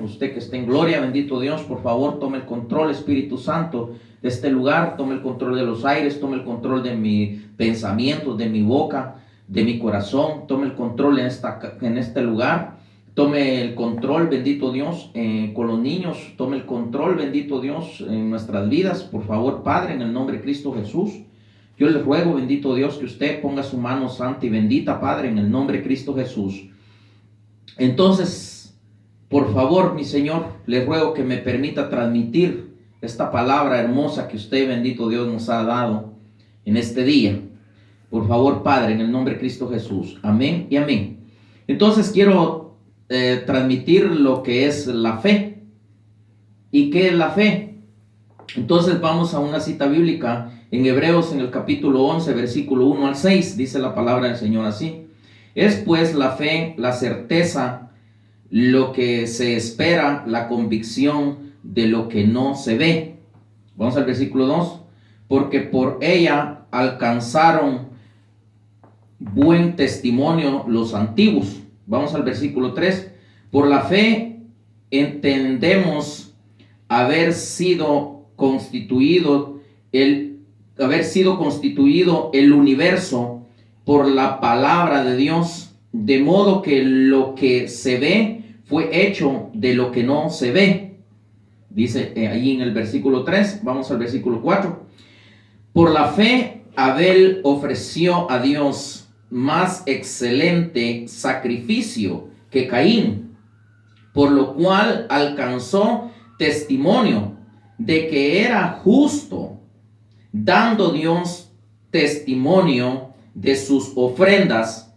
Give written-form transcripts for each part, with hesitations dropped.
Usted que esté en gloria, bendito Dios, por favor, tome el control, Espíritu Santo, de este lugar, tome el control de los aires, tome el control de mi pensamiento, de mi boca, de mi corazón, tome el control en este lugar, tome el control, bendito Dios, con los niños, tome el control, bendito Dios, en nuestras vidas, por favor, Padre, en el nombre de Cristo Jesús. Yo le ruego, bendito Dios, que usted ponga su mano santa y bendita, Padre, en el nombre de Cristo Jesús. Entonces, por favor, mi Señor, le ruego que me permita transmitir esta palabra hermosa que usted, bendito Dios, nos ha dado en este día. Por favor, Padre, en el nombre de Cristo Jesús. Amén y amén. Entonces quiero transmitir lo que es la fe. ¿Y qué es la fe? Entonces vamos a una cita bíblica en Hebreos, en el capítulo 11, versículo 1 al 6. Dice la palabra del Señor así: es pues la fe, la certeza, lo que se espera, la convicción de lo que no se ve. Vamos al versículo 2. Porque por ella alcanzaron buen testimonio los antiguos. Vamos al versículo 3. Por la fe entendemos haber sido constituido el universo por la palabra de Dios, de modo que lo que se ve fue hecho de lo que no se ve. Dice allí en el versículo 3, vamos al versículo 4. Por la fe Abel ofreció a Dios más excelente sacrificio que Caín, por lo cual alcanzó testimonio de que era justo, dando Dios testimonio de sus ofrendas,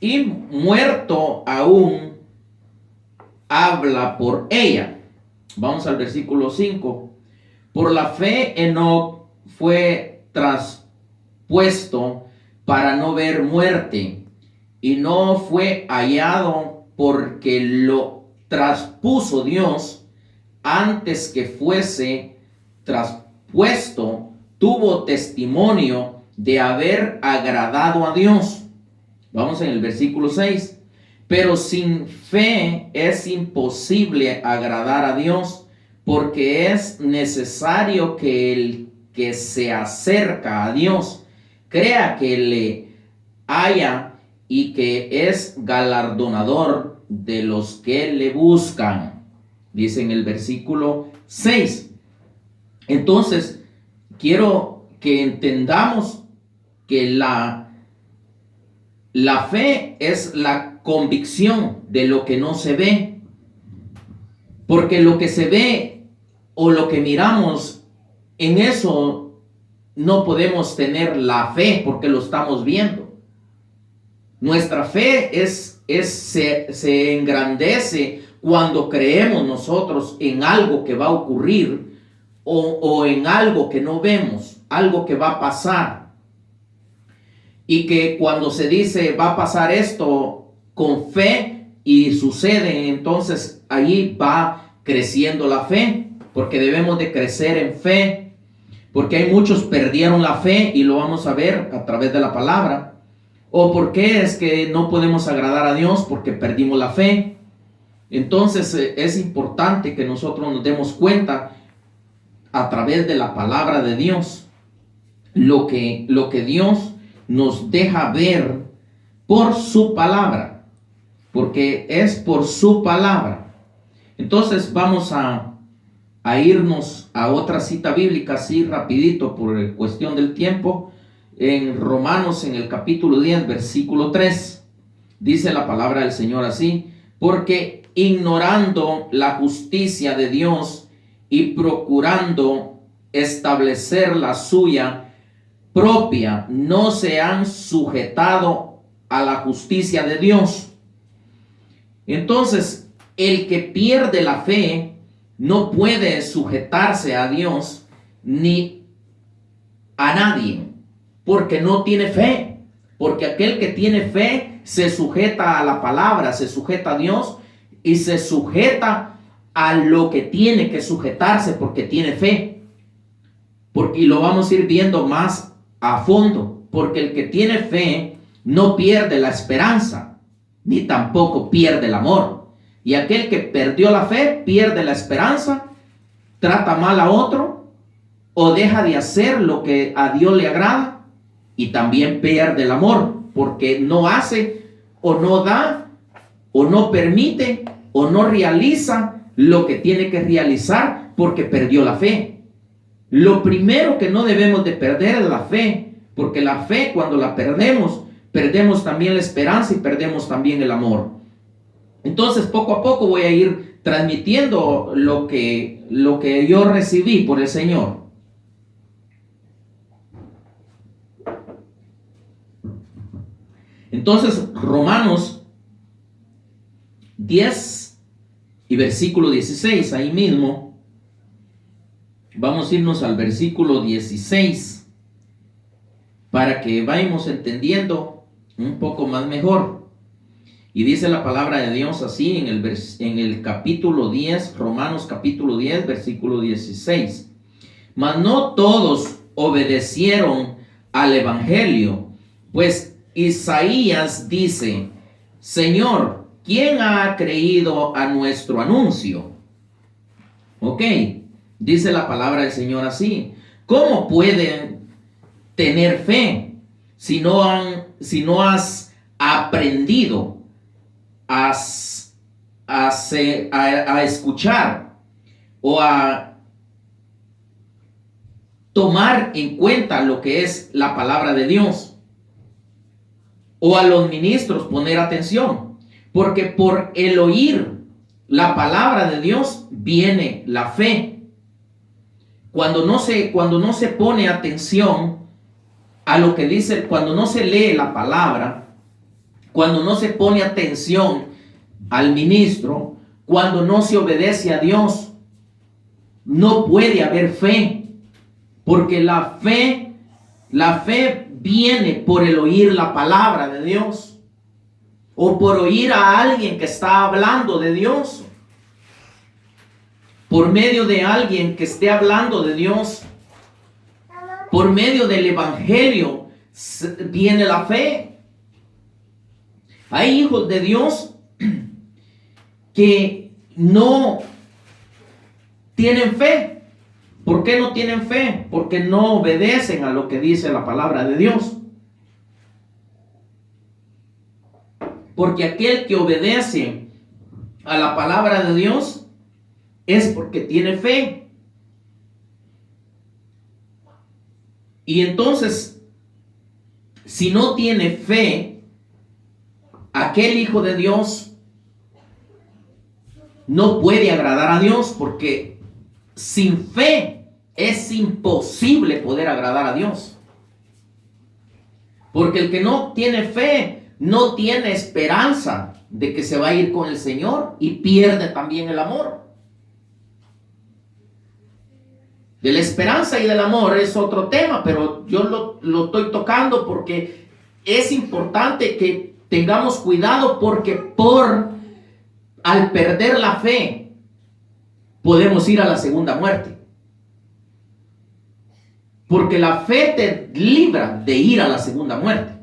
y muerto aún habla por ella. Vamos al versículo 5. Por la fe Enoc fue traspuesto para no ver muerte, y no fue hallado porque lo traspuso Dios. Antes que fuese traspuesto, tuvo testimonio de haber agradado a Dios. Vamos en el versículo 6. Pero sin fe es imposible agradar a Dios, porque es necesario que el que se acerca a Dios crea que le haya y que es galardonador de los que le buscan. Dice en el versículo 6. Entonces, quiero que entendamos que la fe es la convicción de lo que no se ve. Porque lo que se ve o lo que miramos, en eso no podemos tener la fe porque lo estamos viendo. Nuestra fe se engrandece cuando creemos nosotros en algo que va a ocurrir o en algo que no vemos, algo que va a pasar. Y que cuando se dice va a pasar esto con fe y sucede, entonces allí va creciendo la fe, porque debemos de crecer en fe, porque hay muchos perdieron la fe y lo vamos a ver a través de la palabra. O por qué es que no podemos agradar a Dios, porque perdimos la fe. Entonces es importante que nosotros nos demos cuenta a través de la palabra de Dios lo que Dios nos deja ver por su palabra, porque es por su palabra. Entonces vamos a irnos a otra cita bíblica así rapidito por cuestión del tiempo. En Romanos, en el capítulo 10, versículo 3, dice la palabra del Señor así: porque ignorando la justicia de Dios y procurando establecer la suya propia, no se han sujetado a la justicia de Dios. Entonces, el que pierde la fe no puede sujetarse a Dios ni a nadie, porque no tiene fe. Porque aquel que tiene fe se sujeta a la palabra, se sujeta a Dios y se sujeta a lo que tiene que sujetarse porque tiene fe. Y lo vamos a ir viendo más a fondo, porque el que tiene fe no pierde la esperanza, ni tampoco pierde el amor, Y aquel que perdió la fe pierde la esperanza, trata mal a otro o deja de hacer lo que a Dios le agrada y también pierde el amor porque no hace o no da o no permite o no realiza lo que tiene que realizar porque perdió la fe. Lo primero que no debemos de perder es la fe, porque la fe, cuando la perdemos, perdemos también la esperanza y perdemos también el amor. Entonces, poco a poco voy a ir transmitiendo lo que yo recibí por el Señor. Entonces, Romanos 10 y versículo 16, ahí mismo, vamos a irnos al versículo 16 para que vayamos entendiendo un poco más mejor. Y dice la palabra de Dios así en el capítulo 10, Romanos capítulo 10, versículo 16. Mas no todos obedecieron al evangelio, pues Isaías dice: Señor, ¿quién ha creído a nuestro anuncio? Ok, dice la palabra del Señor así: ¿cómo pueden tener fe si no has aprendido a escuchar o a tomar en cuenta lo que es la palabra de Dios? O a los ministros poner atención, porque por el oír la palabra de Dios viene la fe. Cuando no se pone atención a lo que dice, cuando no se lee la palabra, cuando no se pone atención al ministro, cuando no se obedece a Dios, no puede haber fe, porque la fe viene por el oír la palabra de Dios o por oír a alguien que está hablando de Dios. Por medio de alguien que esté hablando de Dios, por medio del evangelio viene la fe. Hay hijos de Dios que no tienen fe. ¿Por qué no tienen fe? Porque no obedecen a lo que dice la palabra de Dios. Porque aquel que obedece a la palabra de Dios es porque tiene fe. Y entonces, si no tiene fe, aquel hijo de Dios no puede agradar a Dios, porque sin fe es imposible poder agradar a Dios. Porque el que no tiene fe no tiene esperanza de que se va a ir con el Señor y pierde también el amor. De la esperanza y del amor es otro tema, pero yo lo estoy tocando porque es importante que tengamos cuidado, porque al perder la fe podemos ir a la segunda muerte. Porque la fe te libra de ir a la segunda muerte.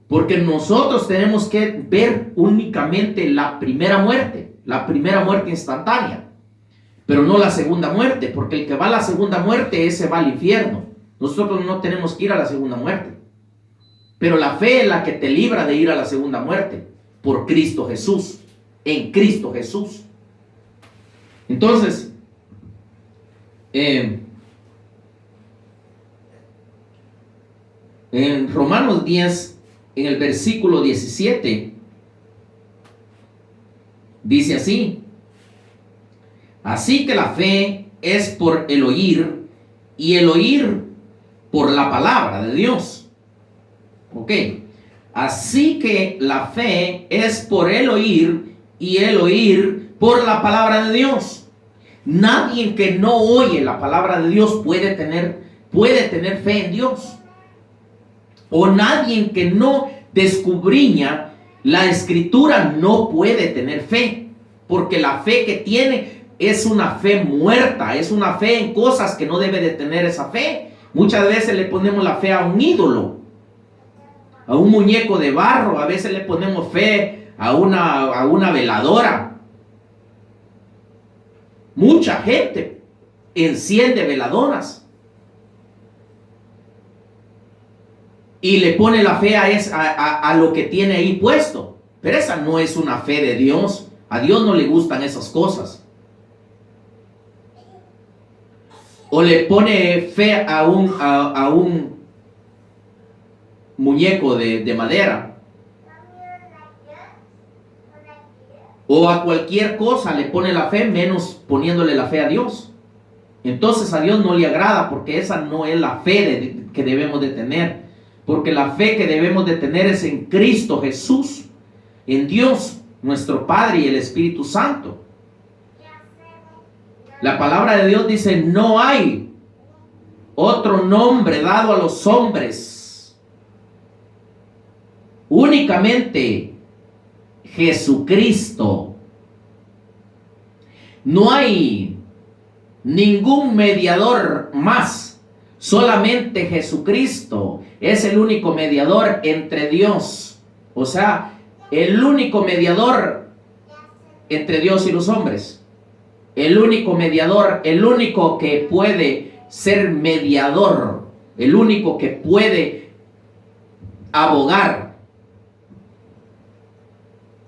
Porque nosotros tenemos que ver únicamente la primera muerte instantánea, pero no la segunda muerte, porque el que va a la segunda muerte, ese va al infierno. Nosotros no tenemos que ir a la segunda muerte, pero la fe es la que te libra de ir a la segunda muerte, por Cristo Jesús, en Cristo Jesús. Entonces, en Romanos 10, en el versículo 17, dice así: así que la fe es por el oír, y el oír por la palabra de Dios. Ok, así que la fe es por el oír, y el oír por la palabra de Dios. Nadie que no oye la palabra de Dios puede tener fe en Dios. O nadie que no descubriña la escritura no puede tener fe, porque la fe que tiene es una fe muerta, es una fe en cosas que no debe de tener esa fe. Muchas veces le ponemos la fe a un ídolo, a un muñeco de barro, a veces le ponemos fe a una veladora. Mucha gente enciende veladoras y le pone la fe a lo que tiene ahí puesto. Pero esa no es una fe de Dios. A Dios no le gustan esas cosas. O le pone fe a un muñeco de madera. O a cualquier cosa le pone la fe, menos poniéndole la fe a Dios. Entonces a Dios no le agrada, porque esa no es la fe que debemos de tener. Porque la fe que debemos de tener es en Cristo Jesús, en Dios, nuestro Padre y el Espíritu Santo. La palabra de Dios dice: no hay otro nombre dado a los hombres, únicamente Jesucristo. No hay ningún mediador más, solamente Jesucristo es el único mediador entre Dios, o sea, el único mediador entre Dios y los hombres. El único mediador, el único que puede ser mediador, el único que puede abogar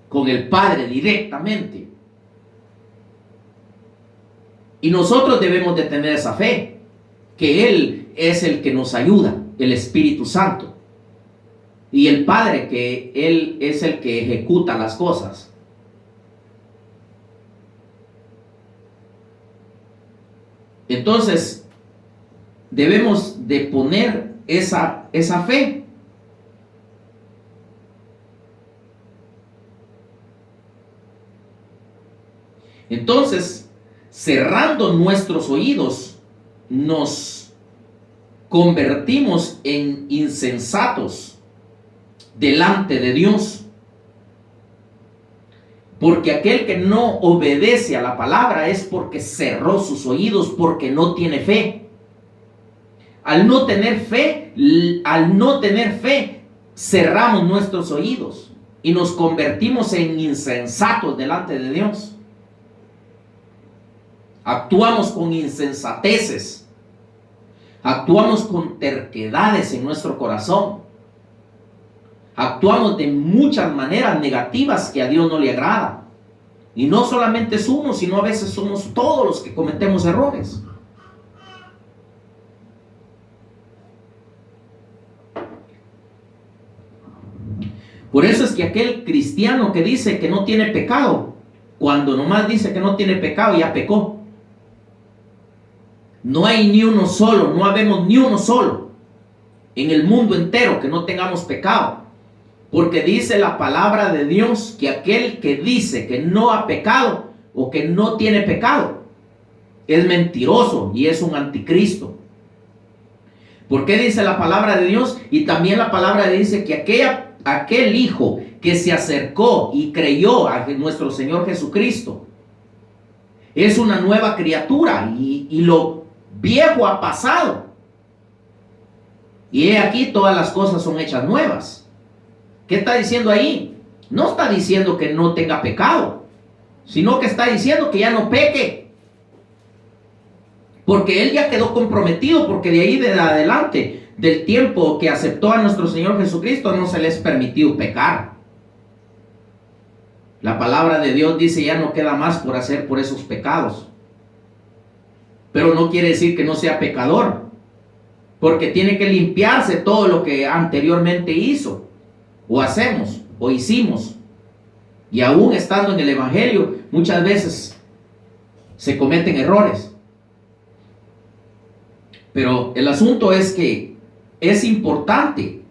con el Padre directamente. Y nosotros debemos de tener esa fe, que Él es el que nos ayuda, el Espíritu Santo. Y el Padre, que Él es el que ejecuta las cosas. Entonces, debemos de poner esa fe. Entonces, cerrando nuestros oídos, nos convertimos en insensatos delante de Dios. Porque aquel que no obedece a la palabra es porque cerró sus oídos, porque no tiene fe. Al no tener fe, cerramos nuestros oídos y nos convertimos en insensatos delante de Dios. Actuamos con insensateces, actuamos con terquedades en nuestro corazón. Actuamos de muchas maneras negativas que a Dios no le agrada. Y no solamente es uno, sino a veces somos todos los que cometemos errores. Por eso es que aquel cristiano que dice que no tiene pecado, cuando nomás dice que no tiene pecado, ya pecó. No hay ni uno solo, no habemos ni uno solo en el mundo entero que no tengamos pecado. Porque dice la palabra de Dios que aquel que dice que no ha pecado o que no tiene pecado es mentiroso y es un anticristo. ¿Por qué dice la palabra de Dios? Y también la palabra dice que aquel hijo que se acercó y creyó a nuestro Señor Jesucristo es una nueva criatura y lo viejo ha pasado. Y he aquí todas las cosas son hechas nuevas. ¿Qué está diciendo ahí? No está diciendo que no tenga pecado, sino que está diciendo que ya no peque. Porque él ya quedó comprometido, porque de ahí de adelante, del tiempo que aceptó a nuestro Señor Jesucristo, no se les permitió pecar. La palabra de Dios dice: ya no queda más por hacer por esos pecados. Pero no quiere decir que no sea pecador, porque tiene que limpiarse todo lo que anteriormente hizo, o hacemos, o hicimos. Y aún estando en el Evangelio, muchas veces se cometen errores. Pero el asunto es que es importante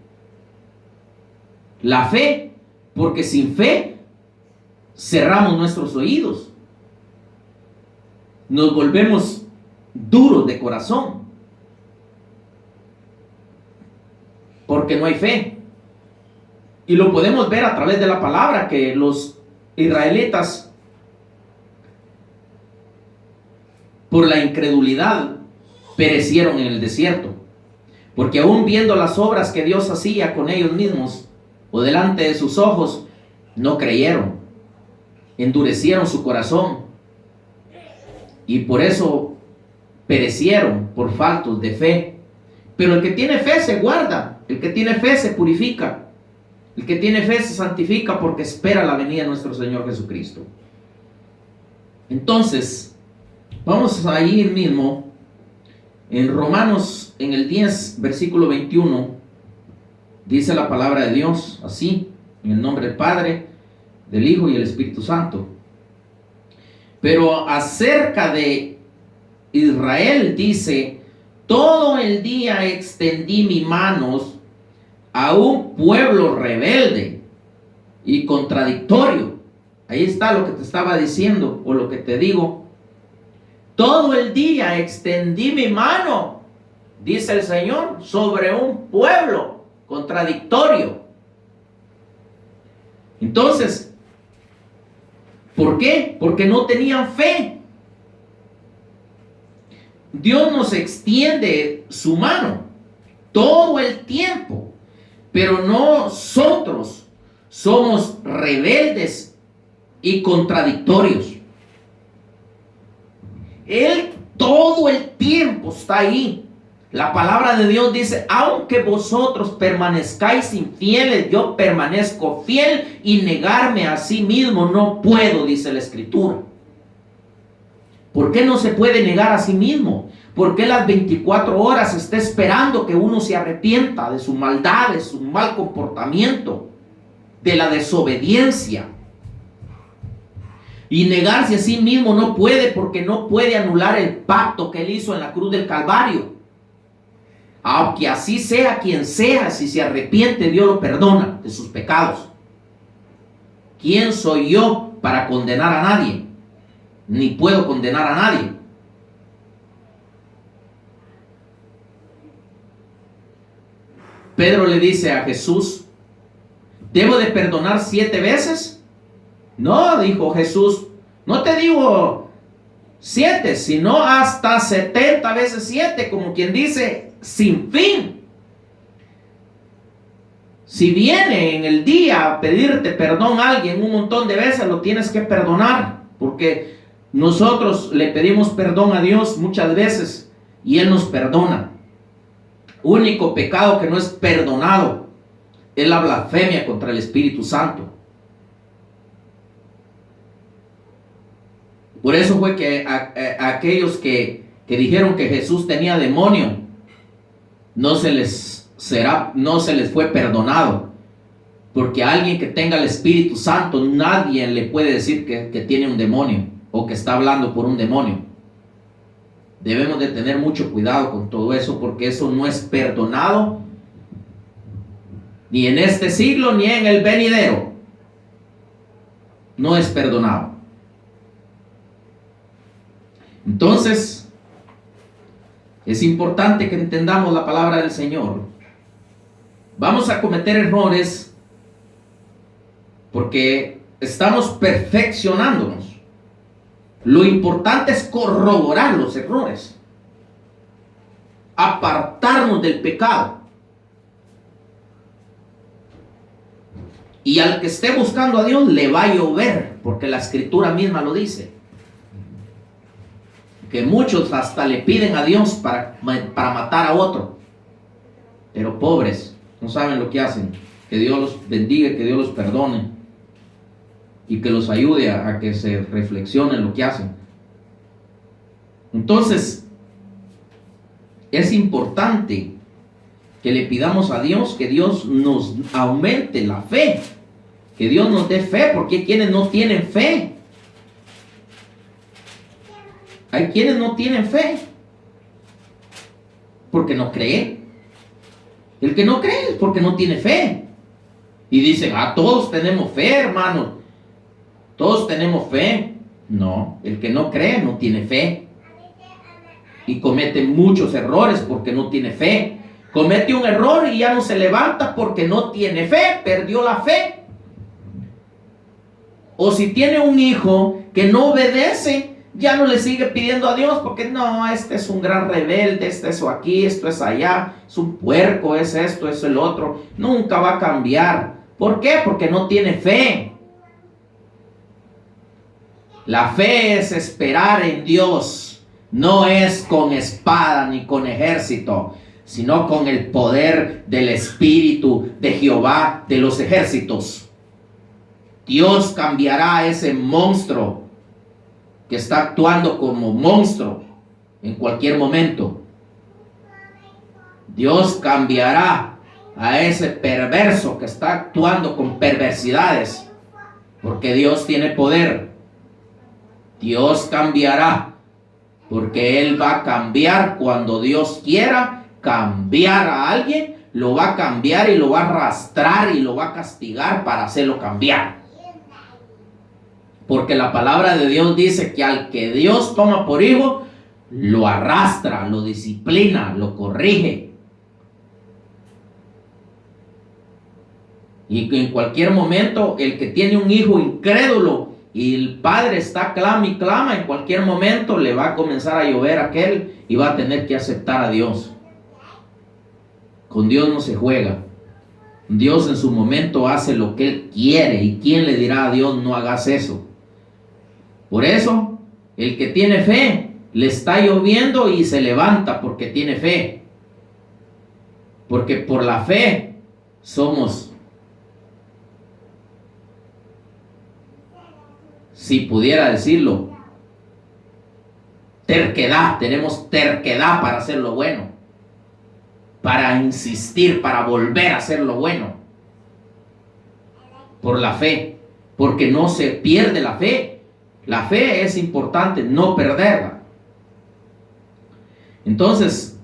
la fe, porque sin fe cerramos nuestros oídos, nos volvemos duros de corazón, porque no hay fe. Y lo podemos ver a través de la palabra, que los israelitas, por la incredulidad, perecieron en el desierto. Porque aún viendo las obras que Dios hacía con ellos mismos, o delante de sus ojos, no creyeron, endurecieron su corazón y por eso perecieron por faltos de fe. Pero el que tiene fe se guarda, el que tiene fe se purifica, el que tiene fe se santifica porque espera la venida de nuestro Señor Jesucristo. Entonces, vamos a ir mismo en Romanos, en el 10, versículo 21, dice la palabra de Dios así, en el nombre del Padre, del Hijo y del Espíritu Santo. Pero acerca de Israel dice: todo el día extendí mis manos a un pueblo rebelde y contradictorio. Ahí está lo que te estaba diciendo, o lo que te digo. Todo el día extendí mi mano, dice el Señor, sobre un pueblo contradictorio. Entonces, ¿por qué? Porque no tenían fe. Dios nos extiende su mano todo el tiempo, pero nosotros somos rebeldes y contradictorios. Él todo el tiempo está ahí. La palabra de Dios dice: aunque vosotros permanezcáis infieles, yo permanezco fiel, y negarme a sí mismo no puedo, dice la Escritura. ¿Por qué no se puede negar a sí mismo? ¿Por qué las 24 horas está esperando que uno se arrepienta de su maldad, de su mal comportamiento, de la desobediencia? Y negarse a sí mismo no puede, porque no puede anular el pacto que él hizo en la cruz del Calvario. Aunque así sea quien sea, si se arrepiente, Dios lo perdona de sus pecados. ¿Quién soy yo para condenar a nadie? Ni puedo condenar a nadie. Pedro le dice a Jesús: ¿debo de perdonar 7 veces? No, dijo Jesús, no te digo 7, sino hasta 70 veces 7, como quien dice, sin fin. Si viene en el día a pedirte perdón a alguien un montón de veces, lo tienes que perdonar, porque nosotros le pedimos perdón a Dios muchas veces y Él nos perdona. Único pecado que no es perdonado es la blasfemia contra el Espíritu Santo. Por eso fue que aquellos que dijeron que Jesús tenía demonio, no se les fue perdonado. Porque a alguien que tenga el Espíritu Santo, nadie le puede decir que tiene un demonio o que está hablando por un demonio. Debemos de tener mucho cuidado con todo eso, porque eso no es perdonado ni en este siglo ni en el venidero. No es perdonado. Entonces, es importante que entendamos la palabra del Señor. Vamos a cometer errores porque estamos perfeccionándonos. Lo importante es corroborar los errores, apartarnos del pecado. Y al que esté buscando a Dios le va a llover, porque la Escritura misma lo dice. Que muchos hasta le piden a Dios para matar a otro. Pero pobres, no saben lo que hacen. Que Dios los bendiga, que Dios los perdone. Y que los ayude a que se reflexionen lo que hacen. Entonces, es importante que le pidamos a Dios que Dios nos aumente la fe. Que Dios nos dé fe, porque hay quienes no tienen fe. Hay quienes no tienen fe porque no creen. El que no cree es porque no tiene fe. Y dicen: todos tenemos fe, hermanos. Todos tenemos fe. No, el que no cree no tiene fe. Y comete muchos errores porque no tiene fe. Comete un error y ya no se levanta porque no tiene fe, perdió la fe. O si tiene un hijo que no obedece, ya no le sigue pidiendo a Dios porque no, este es un gran rebelde, este es aquí, esto es allá, es un puerco, es esto, es el otro. Nunca va a cambiar. ¿Por qué? Porque no tiene fe. La fe es esperar en Dios. No es con espada ni con ejército, sino con el poder del Espíritu de Jehová de los ejércitos. Dios cambiará a ese monstruo que está actuando como monstruo en cualquier momento. Dios cambiará a ese perverso que está actuando con perversidades, porque Dios tiene poder. Dios cambiará, porque Él va a cambiar cuando Dios quiera cambiar a alguien. Lo va a cambiar y lo va a arrastrar y lo va a castigar para hacerlo cambiar. Porque la palabra de Dios dice que al que Dios toma por hijo, lo arrastra, lo disciplina, lo corrige. Y que en cualquier momento el que tiene un hijo incrédulo y el padre está clama y clama, en cualquier momento le va a comenzar a llover aquel y va a tener que aceptar a Dios. Con Dios no se juega. Dios en su momento hace lo que Él quiere. ¿Y quién le dirá a Dios no hagas eso? Por eso, el que tiene fe, le está lloviendo y se levanta porque tiene fe. Porque por la fe somos, si pudiera decirlo, terquedad. Tenemos terquedad para hacer lo bueno, para insistir, para volver a hacer lo bueno. Por la fe, porque no se pierde la fe. La fe es importante, no perderla. Entonces,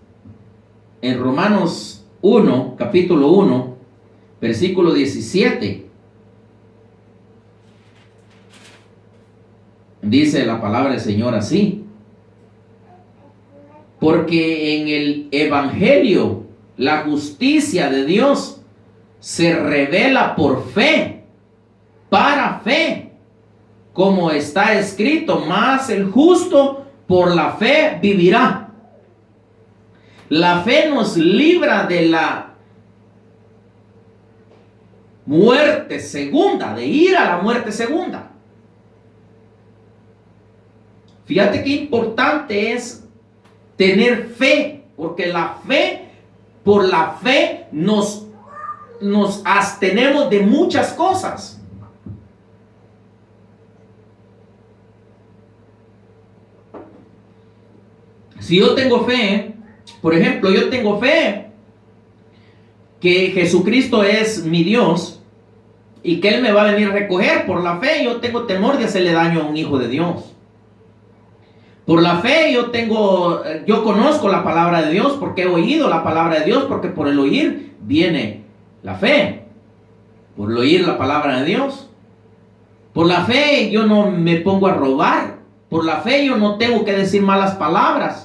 en Romanos 1, capítulo 1, versículo 17, dice la palabra del Señor así: porque en el Evangelio la justicia de Dios se revela por fe, para fe, como está escrito, mas el justo por la fe vivirá. La fe nos libra de la muerte segunda, de ir a la muerte segunda. Fíjate qué importante es tener fe, porque la fe, por la fe nos abstenemos de muchas cosas. Si yo tengo fe, por ejemplo, yo tengo fe que Jesucristo es mi Dios y que Él me va a venir a recoger. Por la fe yo tengo temor de hacerle daño a un hijo de Dios. Por la fe yo conozco la palabra de Dios porque he oído la palabra de Dios, porque por el oír viene la fe. Por el oír la palabra de Dios. Por la fe yo no me pongo a robar. Por la fe yo no tengo que decir malas palabras.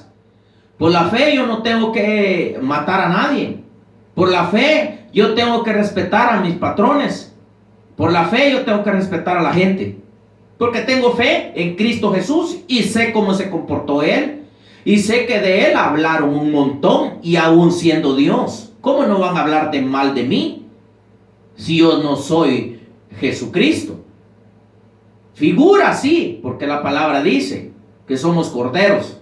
Por la fe yo no tengo que matar a nadie. Por la fe yo tengo que respetar a mis patrones. Por la fe yo tengo que respetar a la gente. Porque tengo fe en Cristo Jesús y sé cómo se comportó Él. Y sé que de Él hablaron un montón, y aún siendo Dios, ¿cómo no van a hablar de mal de mí si yo no soy Jesucristo? Figura así, porque la palabra dice que somos corderos.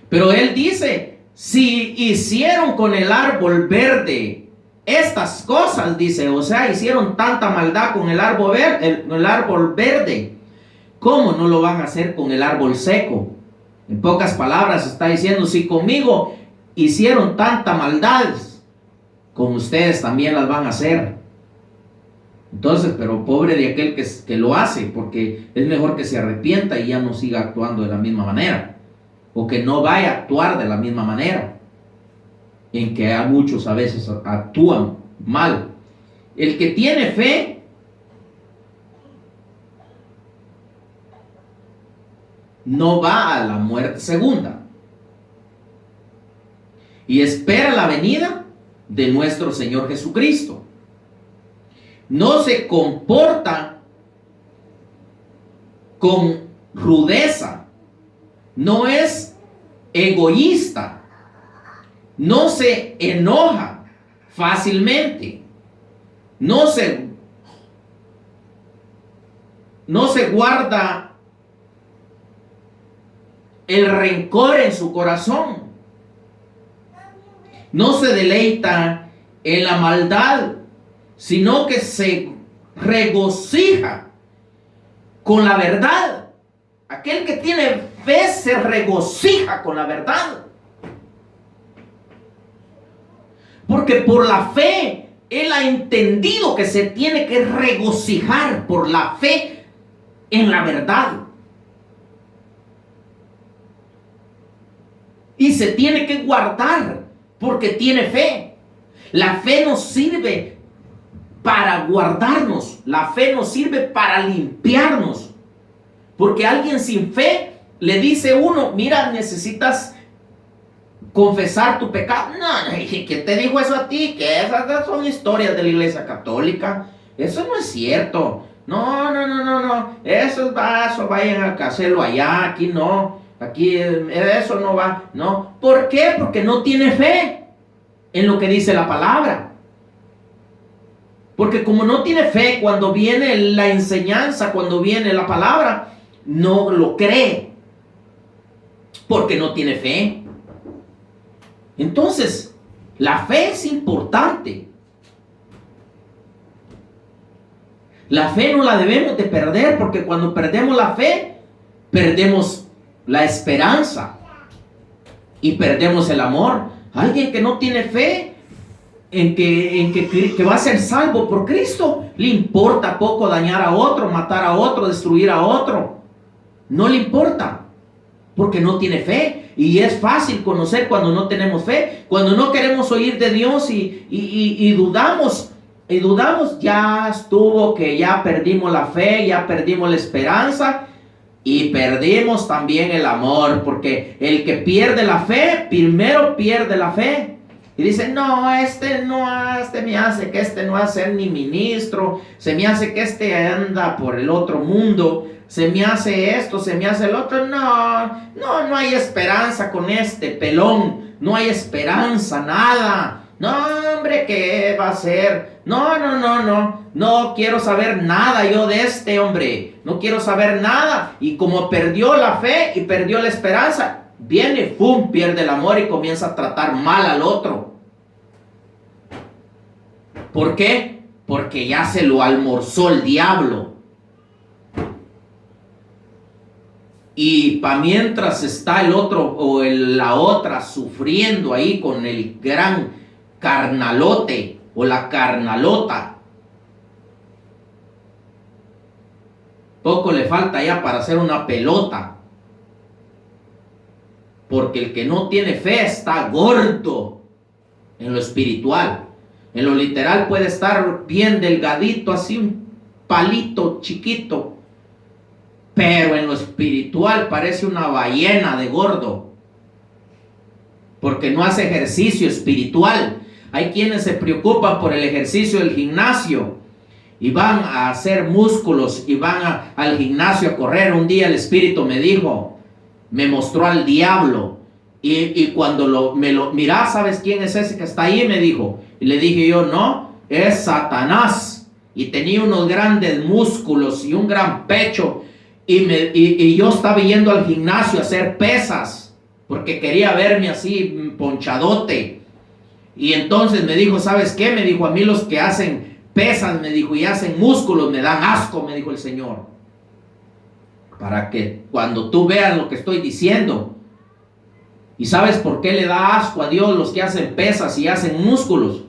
Pero Él dice, si hicieron con el árbol verde estas cosas, dice, o sea, hicieron tanta maldad con el árbol verde, ¿cómo no lo van a hacer con el árbol seco? En pocas palabras está diciendo, si conmigo hicieron tanta maldad, con ustedes también las van a hacer. Entonces, pero pobre de aquel que lo hace, porque es mejor que se arrepienta y ya no siga actuando de la misma manera, o que no vaya a actuar de la misma manera, en que a muchos a veces actúan mal. El que tiene fe no va a la muerte segunda y espera la venida de nuestro Señor Jesucristo. No se comporta con rudeza, no es egoísta, no se enoja fácilmente, no se no se guarda el rencor en su corazón, no se deleita en la maldad, sino que se regocija con la verdad. Aquel que tiene fe se regocija con la verdad. Porque por la fe, él ha entendido que se tiene que regocijar por la fe en la verdad. Y se tiene que guardar porque tiene fe. La fe nos sirve para guardarnos. La fe nos sirve para limpiarnos. Porque alguien sin fe le dice uno, mira, necesitas confesar tu pecado. No, ¿quién te dijo eso a ti? Que esas son historias de la Iglesia Católica. Eso no es cierto. No. Eso vayan a hacerlo allá, aquí no. Aquí eso no va. No. ¿Por qué? Porque no tiene fe en lo que dice la palabra. Porque como no tiene fe, cuando viene la enseñanza, cuando viene la palabra, no lo cree. Porque no tiene fe. Entonces, la fe es importante. La fe no la debemos de perder, porque cuando perdemos la fe, perdemos la esperanza y perdemos el amor. Alguien que no tiene fe en que va a ser salvo por Cristo, le importa poco dañar a otro, matar a otro, destruir a otro. No le importa, porque no tiene fe. Y es fácil conocer cuando no tenemos fe, cuando no queremos oír de Dios y dudamos. Y dudamos, ya estuvo, que ya perdimos la fe, ya perdimos la esperanza y perdimos también el amor, porque el que pierde la fe, primero pierde la fe. Y dice, no, este me hace que este no va a ser ni ministro, se me hace que este anda por el otro mundo, se me hace esto, se me hace el otro. No hay esperanza con este pelón, no hay esperanza, nada. No, hombre, ¿qué va a ser? No quiero saber nada yo de este hombre, no quiero saber nada. Y como perdió la fe y perdió la esperanza, viene, ¡pum!, pierde el amor y comienza a tratar mal al otro. ¿Por qué? Porque ya se lo almorzó el diablo. Y para mientras está el otro o la otra sufriendo ahí con el gran carnalote o la carnalota, poco le falta ya para hacer una pelota. Porque el que no tiene fe está gordo en lo espiritual. En lo literal puede estar bien delgadito, así un palito chiquito, pero en lo espiritual parece una ballena de gordo, porque no hace ejercicio espiritual. Hay quienes se preocupan por el ejercicio del gimnasio y van a hacer músculos y van al gimnasio a correr. Un día el Espíritu me mostró al diablo, y cuando mirá, ¿sabes quién es ese que está ahí? Me dijo. Y le dije yo, no, es Satanás. Y tenía unos grandes músculos y un gran pecho. Y yo estaba yendo al gimnasio a hacer pesas, porque quería verme así ponchadote. Y entonces me dijo, ¿sabes qué? Me dijo, a mí los que hacen pesas, me dijo, y hacen músculos, me dan asco, me dijo el Señor. Para que cuando tú veas lo que estoy diciendo. ¿Y sabes por qué le da asco a Dios los que hacen pesas y hacen músculos?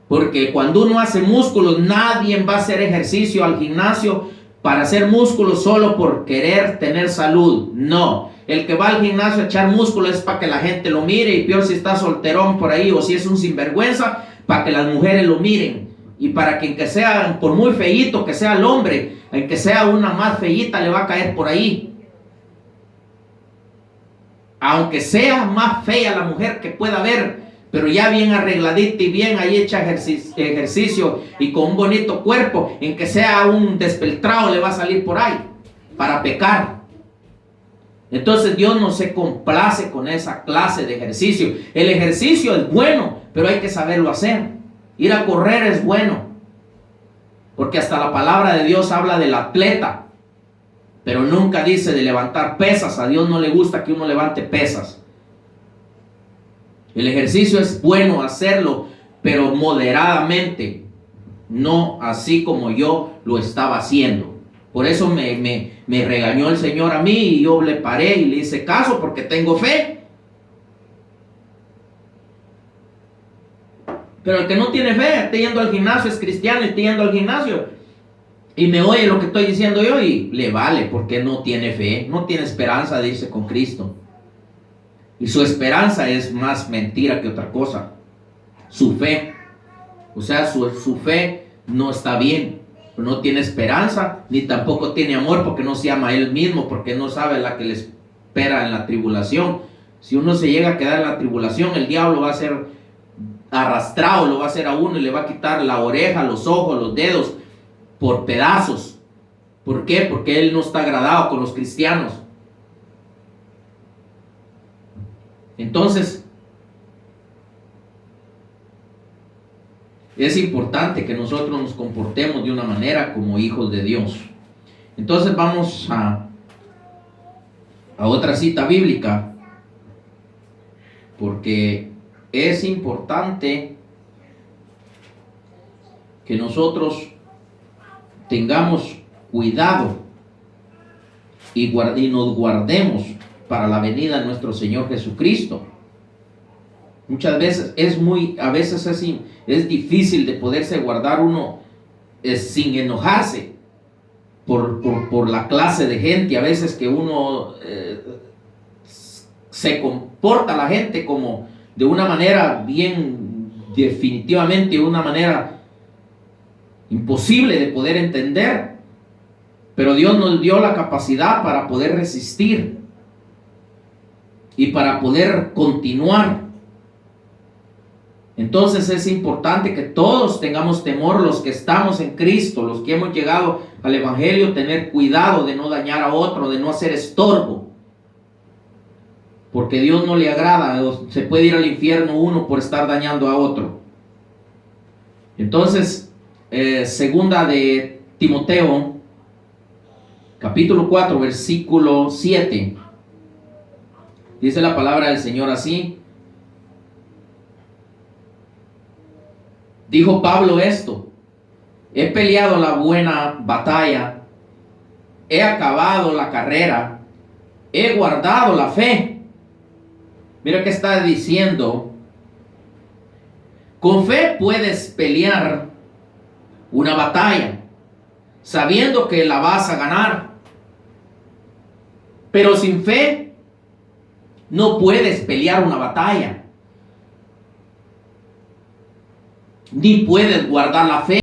Porque cuando uno hace músculos, nadie va a hacer ejercicio al gimnasio para hacer músculos solo por querer tener salud. No. El que va al gimnasio a echar músculo es para que la gente lo mire, y peor si está solterón por ahí o si es un sinvergüenza, para que las mujeres lo miren. Y para que sea, por muy feíto que sea el hombre, el que sea una más feíta le va a caer por ahí. Aunque sea más fea la mujer que pueda ver, pero ya bien arregladita y bien ahí hecha ejercicio y con un bonito cuerpo, en que sea un despeltrado le va a salir por ahí para pecar. Entonces Dios no se complace con esa clase de ejercicio. El ejercicio es bueno, pero hay que saberlo hacer. Ir a correr es bueno. Porque hasta la palabra de Dios habla del atleta, pero nunca dice de levantar pesas. A Dios no le gusta que uno levante pesas. El ejercicio es bueno hacerlo, pero moderadamente, no así como yo lo estaba haciendo. Por eso me regañó el Señor a mí y yo le paré y le hice caso porque tengo fe. Pero el que no tiene fe, está yendo al gimnasio, es cristiano y está yendo al gimnasio y me oye lo que estoy diciendo yo y le vale porque no tiene fe, no tiene esperanza de irse con Cristo. Y su esperanza es más mentira que otra cosa. Su fe, o sea, su fe no está bien. No tiene esperanza, ni tampoco tiene amor porque no se ama a él mismo, porque no sabe la que le espera en la tribulación. Si uno se llega a quedar en la tribulación, el diablo va a ser arrastrado, lo va a hacer a uno y le va a quitar la oreja, los ojos, los dedos por pedazos. ¿Por qué? Porque él no está agradado con los cristianos. Entonces, es importante que nosotros nos comportemos de una manera como hijos de Dios. Entonces vamos a otra cita bíblica, porque es importante que nosotros tengamos cuidado y nos guardemos para la venida de nuestro Señor Jesucristo. Muchas veces es difícil de poderse guardar uno sin enojarse por la clase de gente. A veces que uno se comporta la gente como de una manera bien, definitivamente de una manera imposible de poder entender. Pero Dios nos dio la capacidad para poder resistir y para poder continuar. Entonces es importante que todos tengamos temor, los que estamos en Cristo, los que hemos llegado al Evangelio, tener cuidado de no dañar a otro, de no hacer estorbo. Porque Dios no le agrada, se puede ir al infierno uno por estar dañando a otro. Entonces, segunda de Timoteo, capítulo 4, versículo 7, dice la palabra del Señor así. Dijo Pablo esto: he peleado la buena batalla, he acabado la carrera, he guardado la fe. Mira que está diciendo: con fe puedes pelear una batalla, sabiendo que la vas a ganar. Pero sin fe no puedes pelear una batalla, ni puedes guardar la fe.